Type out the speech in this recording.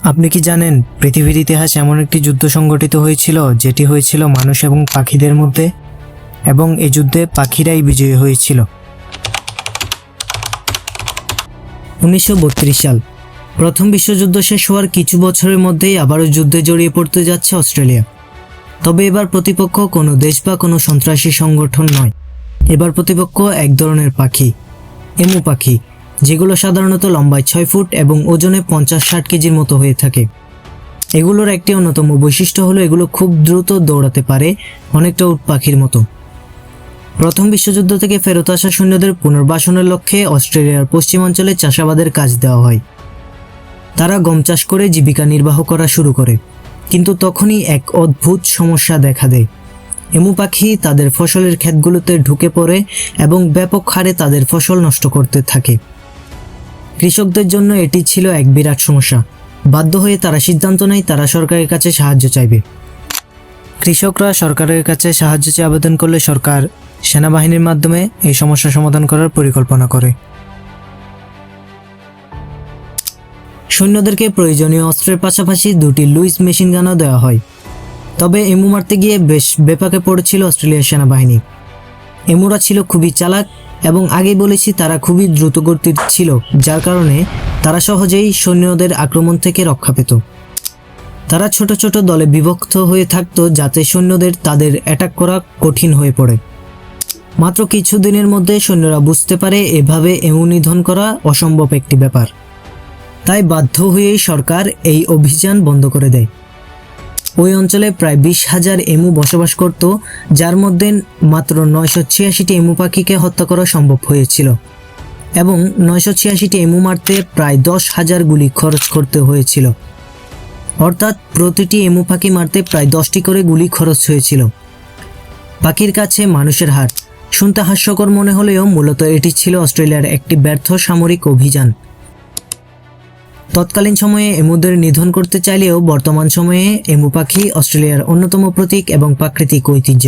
আপনি কি জানেন পৃথিবীর ইতিহাসে এমন একটি যুদ্ধ সংঘটিত হয়েছিল যেটি হয়েছিল মানুষ এবং পাখিদের মধ্যে, এবং এই যুদ্ধে পাখিরাই বিজয়ী হয়েছিল। 1932 সাল প্রথম বিশ্বযুদ্ধ শেষ হওয়ার কিছু বছরের মধ্যেই আবারও যুদ্ধে জড়িয়ে পড়তে যাচ্ছে অস্ট্রেলিয়া। তবে এবার প্রতিপক্ষ কোনো দেশ বা কোনো সন্ত্রাসী সংগঠন নয়। এবার প্রতিপক্ষ এক ধরনের পাখি, এমু পাখি, যেগুলো সাধারণত লম্বায় 6 ফুট এবং ওজনে 50-60 কেজির মতো হয়ে থাকে। এগুলোর একটি অন্যতম বৈশিষ্ট্য হলো এগুলো খুব দ্রুত দৌড়াতে পারে, অনেকটা উট পাখির মতো। প্রথম বিশ্বযুদ্ধ থেকে ফেরত আসা সৈন্যদের পুনর্বাসনের লক্ষ্যে অস্ট্রেলিয়ার পশ্চিমাঞ্চলে চাষাবাদের কাজ দেওয়া হয়। তারা গম চাষ করে জীবিকা নির্বাহ করা শুরু করে, কিন্তু তখনই এক অদ্ভুত সমস্যা দেখা দেয়। এমু পাখি তাদের ফসলের ক্ষেতগুলোতে ঢুকে পড়ে এবং ব্যাপক হারে তাদের ফসল নষ্ট করতে থাকে। কৃষকদের জন্য এটি ছিল এক বিরাট সমস্যা। বাধ্য হয়ে তারা সিদ্ধান্ত নেয় তারা সরকারের কাছে সাহায্য চাইবে। কৃষকরা সরকারের কাছে সাহায্য চেয়ে আবেদন করলে সরকার সেনাবাহিনীর মাধ্যমে এই সমস্যা সমাধান করার পরিকল্পনা করে। সৈন্যদেরকে প্রয়োজনীয় অস্ত্রের পাশাপাশি 2টি লুইস মেশিন গানও দেওয়া হয়। তবে এমু মারতে গিয়ে বেশ বেপাকে পড়েছিল অস্ট্রেলিয়ার সেনাবাহিনী। এমুরা ছিল খুবই চালাক এবং আগেই বলেছি তারা খুবই দ্রুতগতির ছিল, যার কারণে তারা সহজেই সৈন্যদের আক্রমণ থেকে রক্ষা পেত। তারা ছোট ছোট দলে বিভক্ত হয়ে থাকত যাতে সৈন্যদের তাদের অ্যাটাক করা কঠিন হয়ে পড়ে। মাত্র কিছু দিনের মধ্যে সৈন্যরা বুঝতে পারে এভাবে এমু নিধন করা অসম্ভব একটি ব্যাপার। তাই বাধ্য হয়েই সরকার এই অভিযান বন্ধ করে দেয়। ওই অঞ্চলে প্রায় 20,000 এমু বসবাস করত, যার মধ্যে মাত্র 986টি এমু পাখিকে হত্যা করা সম্ভব হয়েছিল এবং 986টি এমু মারতে প্রায় 10,000 গুলি খরচ করতে হয়েছিল। অর্থাৎ প্রতিটি এমু পাখি মারতে প্রায় 10টি করে গুলি খরচ হয়েছিল। পাখির কাছে মানুষের হার শুনতে হাস্যকর মনে হলেও মূলত এটি ছিল অস্ট্রেলিয়ার একটি ব্যর্থ সামরিক অভিযান। তৎকালীন সময়ে এমুদের নিধন করতে চাইলেও বর্তমান সময়ে এমু পাখি অস্ট্রেলিয়ার অন্যতম প্রতীক এবং প্রাকৃতিক ঐতিহ্য।